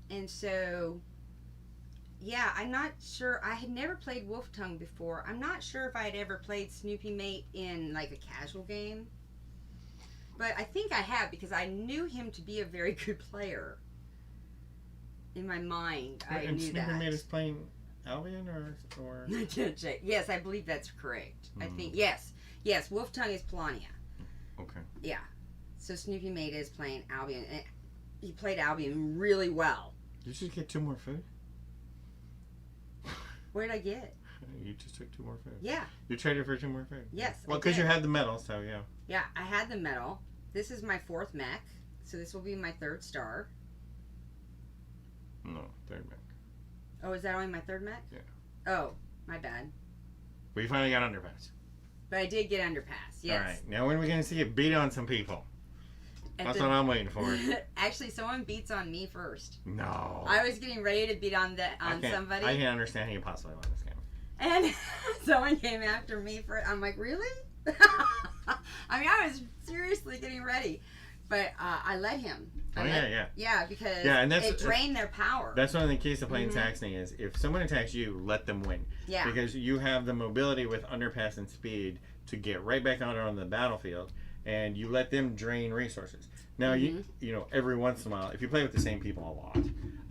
And so, yeah, I'm not sure. I had never played Wolf Tongue before. I'm not sure if I had ever played Snoopy Mate in like a casual game. But I think I have because I knew him to be a very good player. In my mind, I knew Snoopy that. Mate is playing Albion or? I can't check. Yes, I believe that's correct. I think yes. Wolf Tongue is Polania. Okay. Yeah. So Snoopy Mate is playing Albion. And he played Albion really well. Did you just get 2 more food? What did I get? You just took 2 more food. Yeah. You traded for 2 more food. Yes. Well, because you had the medal, so yeah. Yeah, I had the medal. This is my 4th mech, so this will be my 3rd star. No, 3rd mech. Oh, is that only my 3rd mech? Yeah. Oh, my bad. But you finally got underpass. But I did get underpass. Yes. All right. Now when are we going to see you beat on some people? That's what I'm waiting for. Actually, someone beats on me first. No. I was getting ready to beat on somebody. I can't understand how you possibly won this game. And someone came after me for. I'm like, really? I mean, I was seriously getting ready, but I let him. Yeah, because it drained their power. That's one of the keys to playing Saxony is if someone attacks you, let them win. Yeah. Because you have the mobility with underpass and speed to get right back out on the battlefield, and you let them drain resources. Now, you know, every once in a while, if you play with the same people a lot,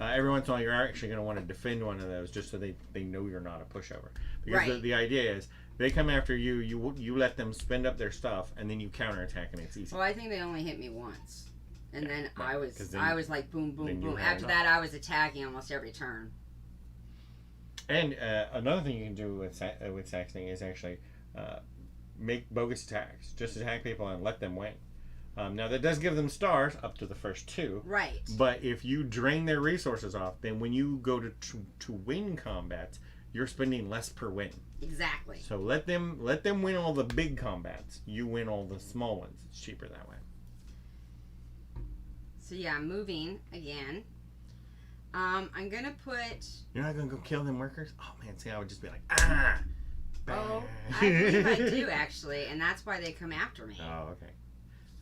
every once in a while you're actually going to want to defend one of those just so they know you're not a pushover. Because the idea is they come after you, you let them spend up their stuff, and then you counterattack, and it's easy. Well, I think they only hit me once. And then I was like boom, boom, boom. After enough. that, I was attacking almost every turn. And another thing you can do with Saxony is actually make bogus attacks. Just attack people and let them win. Now, that does give them stars up to the first 2. Right. But if you drain their resources off, then when you go to win combats, you're spending less per win. Exactly. So let them win all the big combats. You win all the small ones. It's cheaper that way. So yeah, I'm moving again. I'm gonna put. You're not gonna go kill them workers? Oh man, see, I would just be like, ah. Bad. Oh, I believe I do actually, and that's why they come after me. Oh, okay.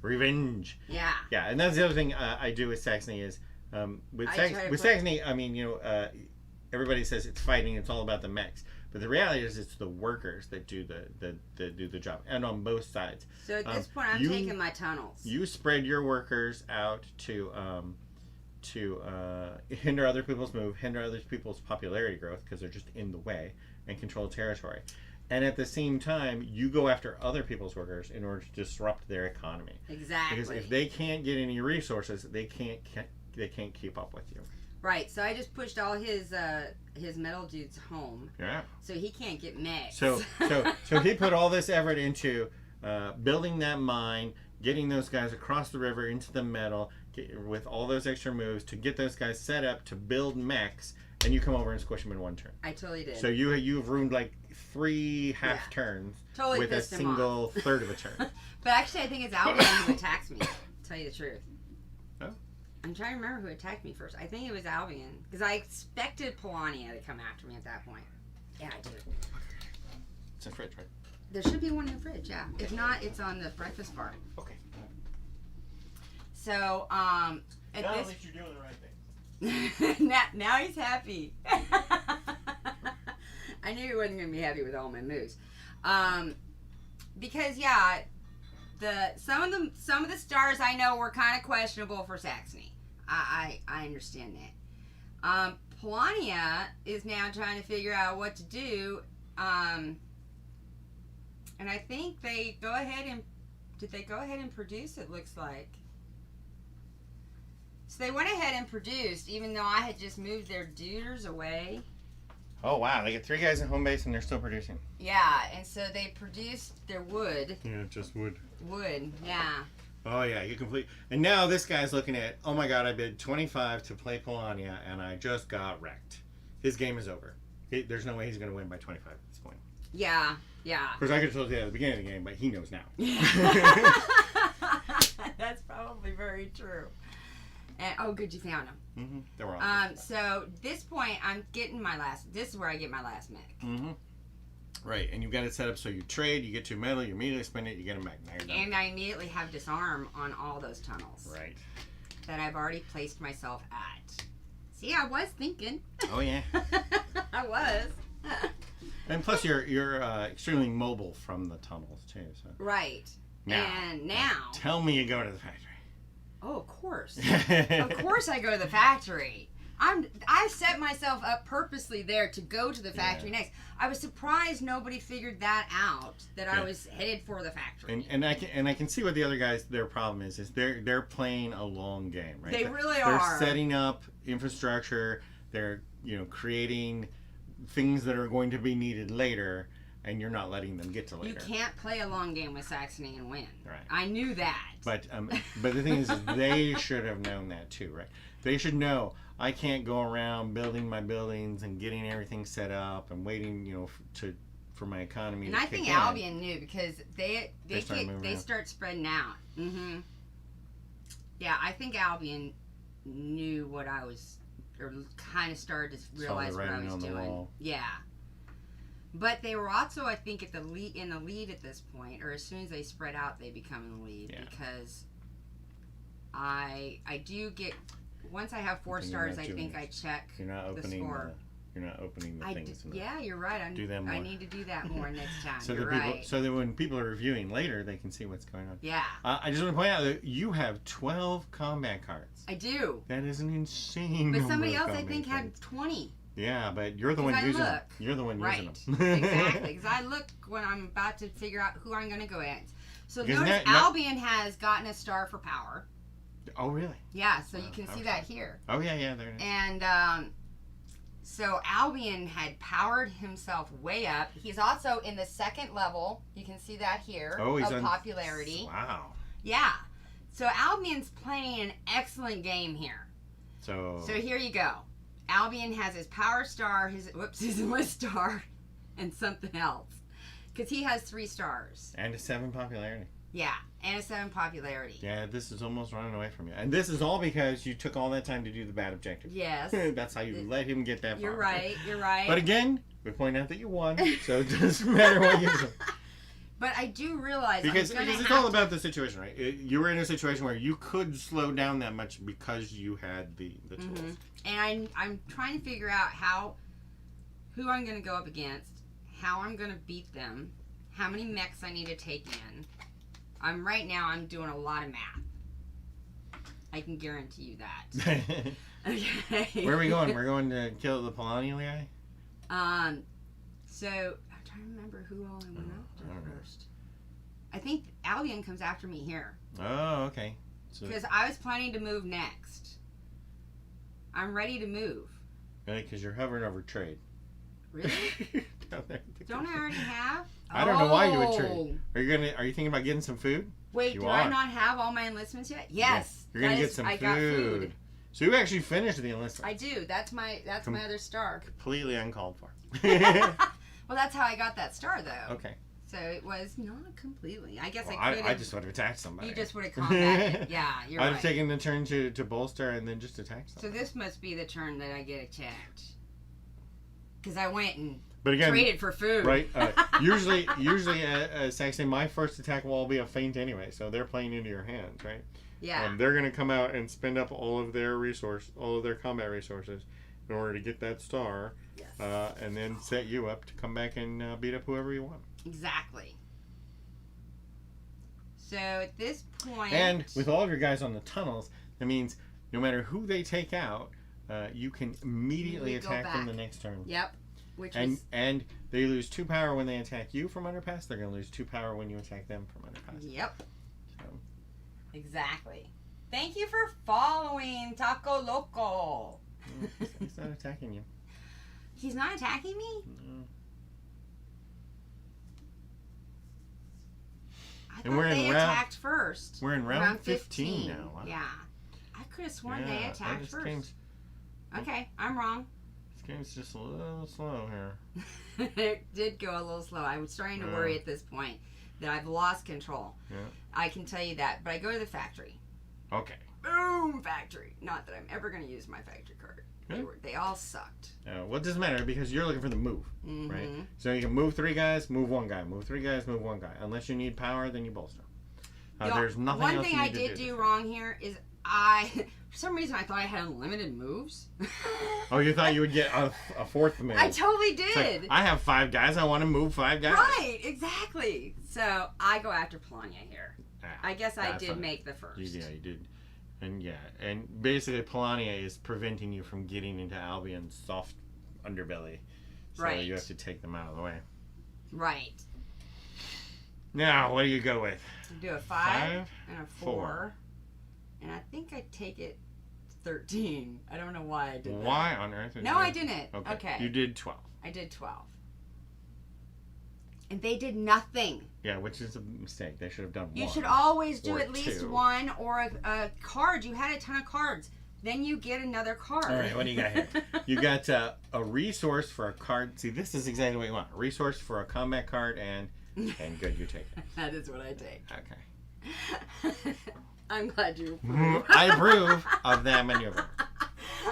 Revenge. Yeah. Yeah, and that's the other thing I do with Saxony is with Saxony. I mean, you know, everybody says it's fighting. It's all about the mechs, but the reality is it's the workers that do the job, and on both sides. So at this point, I'm taking my tunnels. You spread your workers out to hinder other people's move, hinder other people's popularity growth because they're just in the way, and control territory. And at the same time, you go after other people's workers in order to disrupt their economy. Exactly. Because if they can't get any resources, they can't keep up with you. Right. So I just pushed all his metal dudes home. Yeah. So he can't get mechs. So he put all this effort into building that mine, getting those guys across the river into the metal, with all those extra moves to get those guys set up to build mechs, and you come over and squish them in one turn. I totally did. So you've ruined like 3 half turns with a single third of a turn. But actually, I think it's Albion who attacks me. To tell you the truth. Oh. I'm trying to remember who attacked me first. I think it was Albion because I expected Polania to come after me at that point. Yeah, I did. It's in the fridge, right? There should be one in the fridge. Yeah. If not, it's on the breakfast bar. Okay. So at least you're doing the right thing. now he's happy. I knew he wasn't going to be happy with all my moves, because yeah, some of the stars I know were kind of questionable for Saxony. I understand that. Polania is now trying to figure out what to do, and I think they go ahead and produce? It looks like. So they went ahead and produced, even though I had just moved their duders away. Oh wow, they get 3 guys in home base and they're still producing. Yeah, and so they produced their wood. Yeah, just wood. Wood, yeah. Oh yeah, you complete. And now this guy's looking at, oh my god, I bid 25 to play Polania and I just got wrecked. His game is over. there's no way he's going to win by 25 at this point. Yeah. Of course, I could have told you that at the beginning of the game, but he knows now. That's probably very true. And, oh, good, you found him. Mm-hmm. They were all so this point, I'm getting my last. This is where I get my last mech. Mm-hmm. Right, and you've got it set up so you trade, you get your medal, you immediately spend it, you get them back. Now you're done. And I immediately have disarm on all those tunnels. Right. That I've already placed myself at. See, I was thinking. Oh yeah. I was. And plus, you're extremely mobile from the tunnels too. So. Right. Now. Tell me you go to the factory. Oh, of course. Of course I go to the factory. I set myself up purposely there to go to the factory next. I was surprised nobody figured that out, that I was headed for the factory. And I can see what the other guys, their problem is they're playing a long game, right? They really are. They're setting up infrastructure. They're creating things that are going to be needed later, and you're not letting them get to later. You can't play a long game with Saxony and win. Right. I knew that. But the thing is they should have known that too, right? They should know I can't go around building my buildings and getting everything set up and waiting, for my economy. And I think Albion knew because they start spreading out. Mm-hmm. Yeah, I think Albion knew what I was, or kind of started to realize what I was doing. Yeah. But they were also, I think, in the lead at this point, or as soon as they spread out, they become in the lead because I do get. Once I have 4 stars, I think I check the score. You're not opening the things. Yeah, you're right. Do that more. I need to do that more next time. So that when people are reviewing later, they can see what's going on. Yeah. I just want to point out that you have 12 combat cards. I do. That is an insane But number somebody of else, I combat think, cards. had 20. Yeah, but you're the one using them. You're the one using them. Exactly. Because I look when I'm about to figure out who I'm going to go against. So because notice Albion has gotten a star for power. Oh, really? Yeah, so you can see that here. Oh, yeah, there it is. And so Albion had powered himself way up. He's also in the 2nd level. You can see that here. Oh, he's of popularity. Wow. Yeah. So Albion's playing an excellent game here. So here you go. Albion has his power star, his enlist star, and something else. Because he has 3 stars. And a 7 popularity. Yeah, and a 7 popularity. Yeah, this is almost running away from you. And this is all because you took all that time to do the bad objective. Yes. That's how you let him get that far. You're right. But again, we point out that you won, so it doesn't matter what you do. But I do realize because it's all about the situation, right? You were in a situation where you could slow down that much because you had the tools. Mm-hmm. And I'm trying to figure out who I'm going to go up against, how I'm going to beat them, how many mechs I need to take in. Right now I'm doing a lot of math. I can guarantee you that. Okay. Where are we going? We're going to kill the Polonial guy? So I'm trying to remember who all I went after first. I think Albion comes after me here. Oh, okay. Because I was planning to move next. I'm ready to move. Really? Because you're hovering over trade. Really? Down there. Don't I already have? I don't know why you would trade. Are you thinking about getting some food? Wait, do I not have all my enlistments yet? Yes. You're gonna get some food. I got food. So you actually finished the enlistment. I do. That's my other star. Completely uncalled for. Well, that's how I got that star, though. Okay. So it was not completely. I guess I just would have attacked somebody. You just would have combated. Yeah, you're right. I'd have taken the turn to bolster and then just attack somebody. So this must be the turn that I get attacked. Because I went and again, traded for food. Right. Usually, Saxon, my first attack will be a feint anyway, so they're playing into your hands, right? Yeah. They're going to come out and spend up all of their combat resources in order to get that star. Yes. And then set you up to come back and beat up whoever you want. Exactly. So at this point... And with all of your guys on the tunnels, that means no matter who they take out, you can immediately attack them the next turn. Yep. And they lose 2 power when they attack you from underpass. They're going to lose 2 power when you attack them from underpass. Yep. So. Exactly. Thank you for following Taco Loco. He's not attacking you. He's not attacking me? No. I thought they attacked first. We're in round 15 now. Wow. Yeah. I could have sworn they attacked first. Okay, I'm wrong. This game's just a little slow here. It did go a little slow. I was starting to worry at this point that I've lost control. Yeah. I can tell you that. But I go to the factory. Okay. Boom! Factory. Not that I'm ever going to use my factory card. They all sucked. Well, it doesn't matter because you're looking for the move, right? So you can move 3 guys, move 1 guy. Move 3 guys, move 1 guy. Unless you need power, then you bolster. There's nothing else One thing you I need to did do wrong here is for some reason I thought I had unlimited moves. Oh, you thought you would get a 4th move. I totally did. Like, I have 5 guys. I want to move 5 guys. Right, exactly. So I go after Polania here. I guess I did make the first. Yeah, you did. And basically Polania is preventing you from getting into Albion's soft underbelly. So you have to take them out of the way. Right. Now, what do you go with? You do a 5 and a 4. And I think I take it 13. I don't know why I did that. Why on earth? No, I didn't. Okay. You did 12. I did 12. And they did nothing. Yeah, which is a mistake. They should have done 1. You should always do or at least 2. 1 or a card. You had a ton of cards. Then you get another card. All right, what do you got here? You got a resource for a card. See, this is exactly what you want. A resource for a combat card and good, you take it. That is what I take. Okay. I'm glad you approve. I approve of that maneuver.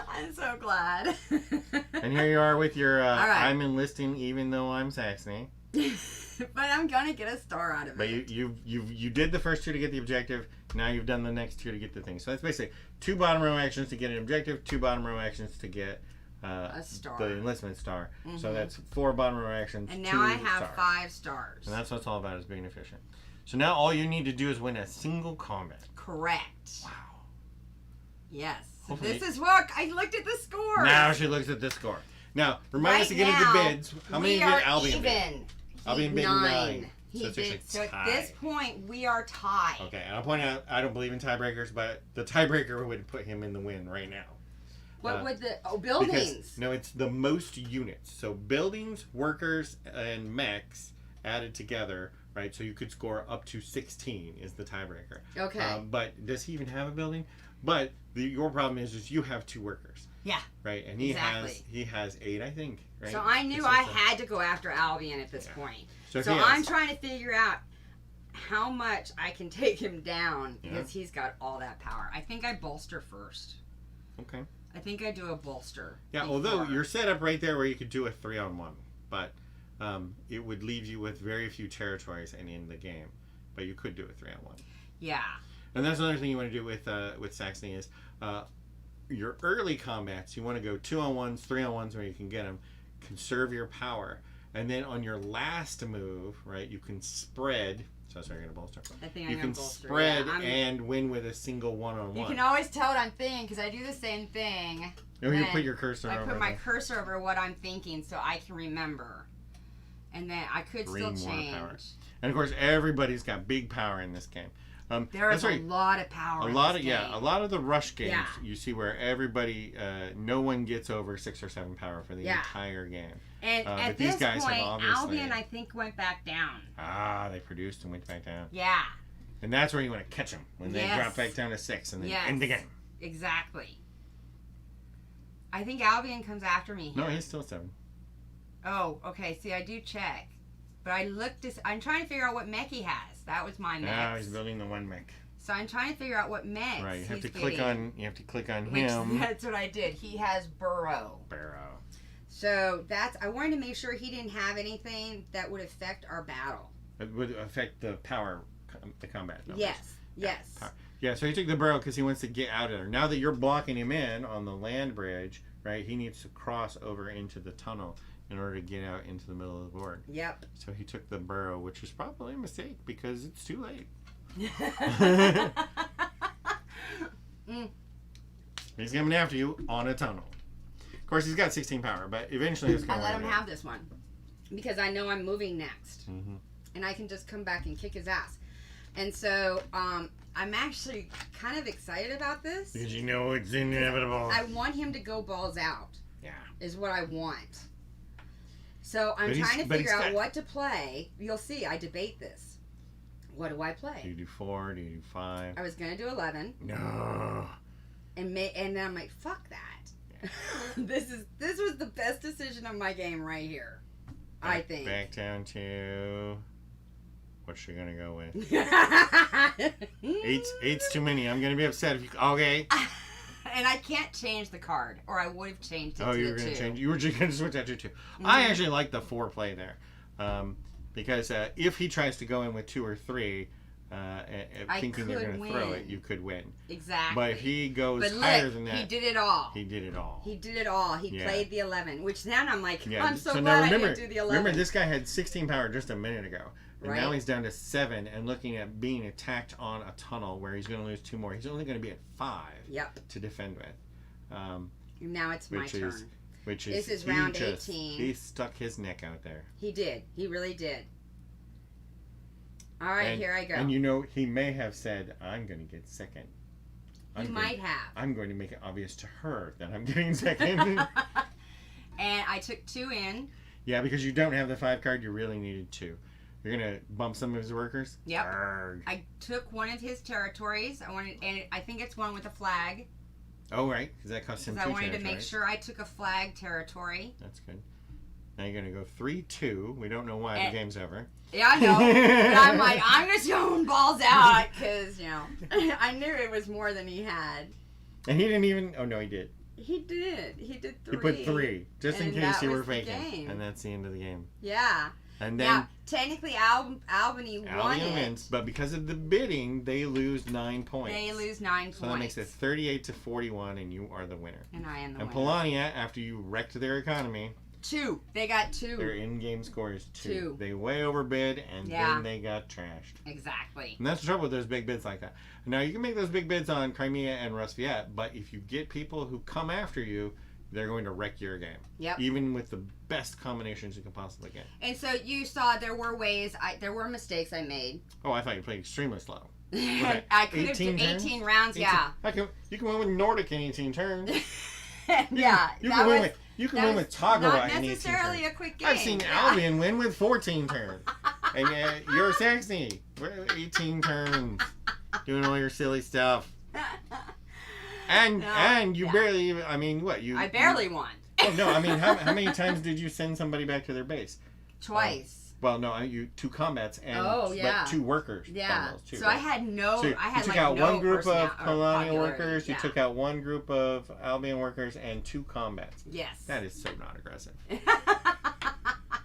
I'm so glad. And here you are with your right. I'm enlisting even though I'm Saxony. But I'm gonna get a star out of it. But you did the first 2 to get the objective. Now you've done the next 2 to get the thing. So that's basically 2 bottom row actions to get an objective, 2 bottom row actions to get a star. the enlistment star. So that's 4 bottom row actions. And now 2 I have stars. 5 stars. And that's what it's all about, is being efficient. So now all you need to do is win a single combat. Correct. Wow. Yes. So Hopefully. this is what I looked at the score. Now she looks at the score. Now remind us to get into bids. How many did Albion bid? Albion bid 9. He did. So at this point, we are tied. Okay, and I'll point out I don't believe in tiebreakers, but the tiebreaker would put him in the win right now. What would the buildings? Because, no, it's the most units. So buildings, workers, and mechs added together, right? So you could score up to 16 is the tiebreaker. Okay. But does he even have a building? But your problem is you have 2 workers. Yeah. Right, and he has 8, I think. Right. So I knew I had to go after Albion at this point. So I'm trying to figure out how much I can take him down because he's got all that power. I think I bolster first. Okay. I think I do a bolster. Yeah, although you're set up right there where you could do a 3-on-1, but it would leave you with very few territories and in the game. But you could do a 3-on-1. Yeah. And that's another thing you want to do with Saxony is your early combats. You want to go 2-on-1s, 3-on-1s where you can get them. Conserve your power. And then on your last move, right, you can spread. So that's where you're going to bolster. I think you I'm can bolster, spread and win with a single 1-on-1. You can always tell what I'm thinking because I do the same thing. Oh, you put your cursor over. I put my cursor over what I'm thinking so I can remember. And then I could still change. Power. And of course, everybody's got big power in this game. There is a lot of power. A lot of the rush games you see where everybody, no one gets over 6 or 7 power for the entire game. And at this point, Albion I think went back down. They produced and went back down. Yeah. And that's where you want to catch them when they drop back down to 6 and then end the game. Exactly. I think Albion comes after me here. No, he's still 7. Oh, okay. See, I do check. But I'm trying to figure out what mech he has. That was my mech. Now he's building the 1 mech. So I'm trying to figure out what mech. Right, you have to click on him. That's what I did. He has Burrow. So I wanted to make sure he didn't have anything that would affect our battle. It would affect the power, the combat numbers. Yes. Yeah, so he took the Burrow because he wants to get out of there. Now that you're blocking him in on the land bridge, right, he needs to cross over into the tunnel in order to get out into the middle of the board. Yep. So he took the Burrow, which was probably a mistake because it's too late. He's coming after you on a tunnel. Of course, he's got 16 power, but eventually it's going to I let him have this one because I know I'm moving next. Mm-hmm. And I can just come back and kick his ass. And so I'm actually kind of excited about this. Because you know it's inevitable. I want him to go balls out. Yeah. Is what I want. So I'm trying to figure out what to play. You'll see, I debate this. What do I play? Do you do 4? Do you do 5? I was going to do 11. No. And then I'm like, fuck that. This was the best decision of my game right here. I think. Back down to what you're gonna go with. Eight's too many. I'm gonna be upset if you. Okay. And I can't change the card, or I would have changed it to you were the gonna 2. change. You were just gonna switch out to 2. Mm-hmm. I actually like the 4 play there, because if he tries to go in with 2 or 3, thinking you're gonna throw it, you could win. Exactly. But if he goes higher than that, he did it all. He did it all. He did it all. He played the 11, which then I'm like, I'm so glad now remember, I didn't do the 11. Remember, this guy had 16 power just a minute ago. And Right. now he's down to 7 and looking at being attacked on a tunnel where he's going to lose 2 more. He's only going to be at 5 to defend with. Now it's my turn. This is round 18. He stuck his neck out there. He did. He really did. All right, here I go. And you know, he may have said, I'm going to get second. He might have. I'm going to make it obvious to her that I'm getting second. And I took 2 in. Yeah, because you don't have the 5 card, you really needed 2. You're going to bump some of his workers? Yep. Arrgh. I took one of his territories. I think it's one with a flag. Oh, right, because that cost him 2 I wanted territories. to make sure I took a flag territory. That's good. Now you're going to go 3-2. We don't know why the game's over. Yeah, I know. But I'm like, I'm just throwing balls out because, you know, I knew it was more than he had. And he didn't even... Oh, no, he did. He did. He did 3. He put 3, just in And case that you were was the faking. game. And that's the end of the game. Yeah. And then... Now, technically, Albany won it. Wins, but because of the bidding, they lose 9 points. They lose 9 points. So that makes it 38-41, and you are the winner. And I am the and winner. And Polania, after you wrecked their economy... 2. They got 2. Their in-game score is 2. 2. They way overbid, and then they got trashed. Exactly. And that's the trouble with those big bids like that. Now, you can make those big bids on Crimea and Rosviet, but if you get people who come after you, they're going to wreck your game. Yep. Even with the best combinations you can possibly get. And so you saw there were ways, there were mistakes I made. Oh, I thought you played extremely slow. I could have done 18 rounds, 18, yeah. You can win with Nordic in 18 turns. Yeah. You can win with Tagawa not in 18 turns. necessarily a quick game. I've seen Albion win with 14 turns. And you're sexy. 18 turns. Doing all your silly stuff. And you barely, I mean, what? I barely won. Oh, no, I mean, how many times did you send somebody back to their base? Twice. Well, no, you 2 combats and but 2 workers. Yeah. Bundles, too, so right? I had no. So I had you took like out no one group of Polania popularity. workers. You took out one group of Albion workers and 2 combats. Yes. That is so not aggressive.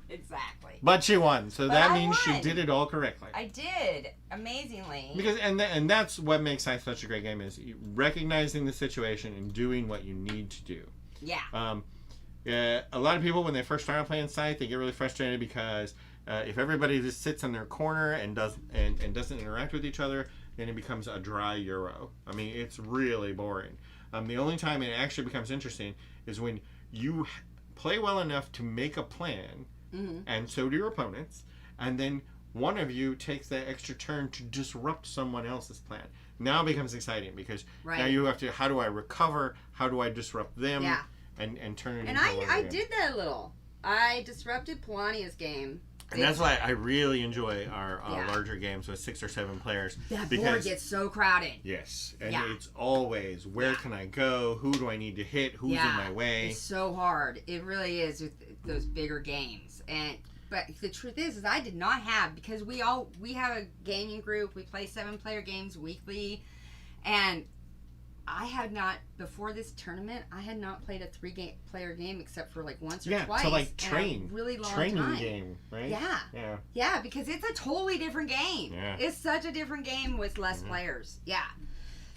Exactly. But she won, so that means she did it all correctly. I did amazingly. Because and that's what makes Scythe such a great game is recognizing the situation and doing what you need to do. Yeah. A lot of people when they first start playing Scythe, they get really frustrated because if everybody just sits in their corner and doesn't interact with each other, then it becomes a dry Euro. I mean, it's really boring. The only time it actually becomes interesting is when you play well enough to make a plan, and so do your opponents, and then one of you takes that extra turn to disrupt someone else's plan. Now it becomes exciting because now you have to, how do I recover? How do I disrupt them? Yeah. And turn it and into a I game. did that a little. I disrupted Polania's game. And that's why I really enjoy our larger games with 6 or 7 players. That board gets so crowded. Yes. And it's always, where can I go? Who do I need to hit? Who's in my way? It's so hard. It really is with those bigger games. But the truth is I did not have, because we have a gaming group. We play 7-player games weekly. And I had not, before this tournament, I had not played a 3-player game except for like once or twice. Yeah, to like train. A really long training time. game, right? Yeah. Yeah. Yeah, because it's a totally different game. Yeah. It's such a different game with less players. Yeah.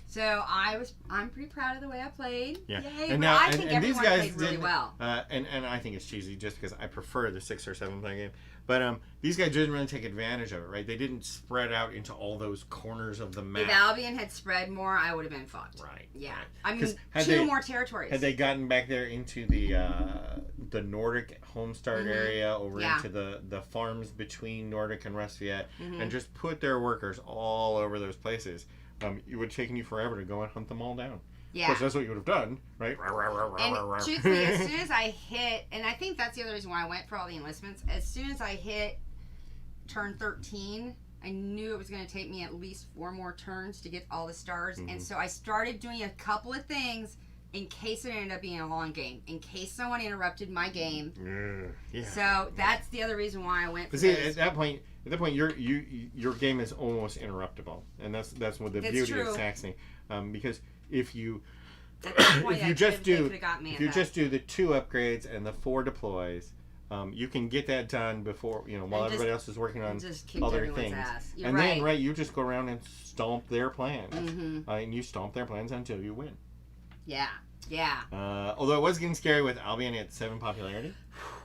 So I'm pretty proud of the way I played. Yeah. Yay, and but now, I think and these everyone guys played really well. And I think it's cheesy just because I prefer the 6 or 7 player game. But these guys didn't really take advantage of it, right? They didn't spread out into all those corners of the map. If Albion had spread more, I would have been fucked. Right. Yeah. Right. I mean, 2 more territories. Had they gotten back there into the Nordic homestart area, over into the farms between Nordic and Rosviet, and just put their workers all over those places, it would have taken you forever to go and hunt them all down. Yeah. Of course, that's what you would have done, right? And truthfully, as soon as I hit, and I think that's the other reason why I went for all the enlistments, as soon as I hit turn 13, I knew it was going to take me at least 4 more turns to get all the stars. And so I started doing a couple of things in case it ended up being a long game, in case someone interrupted my game. Yeah. So that's the other reason why I went for See, this. at that point, your game is almost interruptible, and that's what the It's beauty true. of Saxony, because if you At that point, if you just do just the 2 upgrades and the 4 deploys, you can get that done before while everybody else is working on other things. You're and right. then you just go around and stomp their plans, Mm-hmm. and you stomp their plans until you win. Yeah. Yeah. Although it was getting scary with Albion at 7 popularity.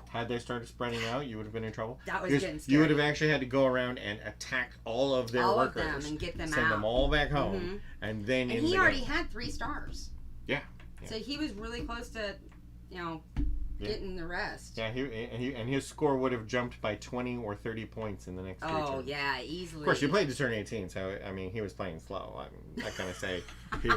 Had they started spreading out, you would have been in trouble. That was Because getting scary. you would have actually had to go around and attack all of their workers, of them, and get them send out. them all back home, Mm-hmm. and then And he already had 3 stars. Yeah. So he was really close to, getting the rest. Yeah, and his score would have jumped by 20 or 30 points in the next 3 turns. Oh, yeah, easily. Of course, you played to turn 18, so I mean, he was playing slow. I kind of say he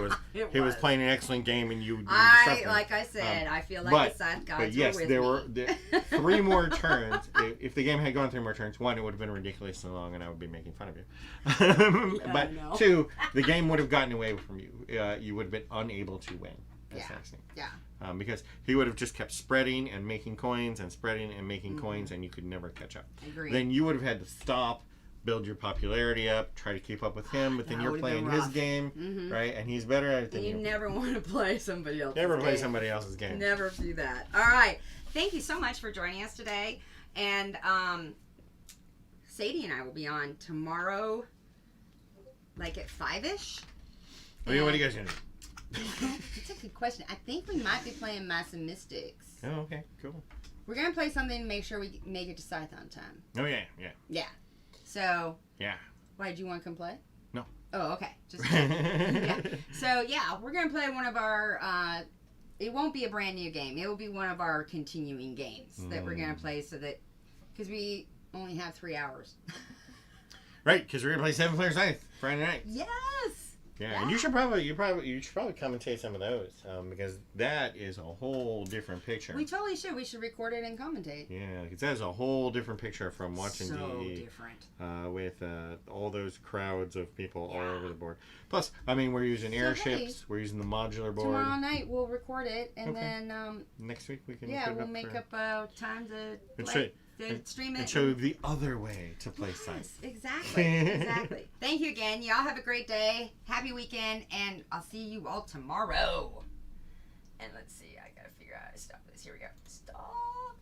was playing an excellent game, and you. Like I said, I feel like the Scythe gods but yes, were with there me. were 3 more turns. If the game had gone 3 more turns, 1, it would have been ridiculously long, and I would be making fun of you. But I know. 2, the game would have gotten away from you. You would have been unable to win. Yeah. Because he would have just kept spreading and making coins and spreading and making coins, and you could never catch up. Agreed. Then you would have had to stop, build your popularity up, try to keep up with him, but then That you're would have been playing his rough. game, Mm-hmm. right? And he's better at it than You you. never want to play somebody else's Never play game. somebody else's game. Never do that. All right. Thank you so much for joining us today. And Sadie and I will be on tomorrow, like at 5-ish. What are you guys going to do? That's a good question. I think we might be playing Massive Mystics. Oh, okay, cool. We're going to play something to make sure we make it to Scythe on time. Oh, yeah. Yeah. So. Yeah. Why, did you want to come play? No. Oh, okay. Just yeah. So, yeah, we're going to play one of our, it won't be a brand new game. It will be one of our continuing games that we're going to play so that, because we only have 3 hours. Right, because we're going to play 7-player Scythe Friday night. Yes. Yeah, and you should probably commentate some of those because that is a whole different picture. We totally should. We should record it and commentate. Yeah, because that is a whole different picture from watching DE different. with all those crowds of people all over the board. Plus, I mean, we're using airships. We're using the modular board. Tomorrow night we'll record it, and then next week we can. we'll make up time to stream it and show the other way to play Scythe. Exactly. Thank you again. Y'all have a great day. Happy weekend, and I'll see you all tomorrow. And let's see, I gotta figure out how to stop this. Here we go. Stop.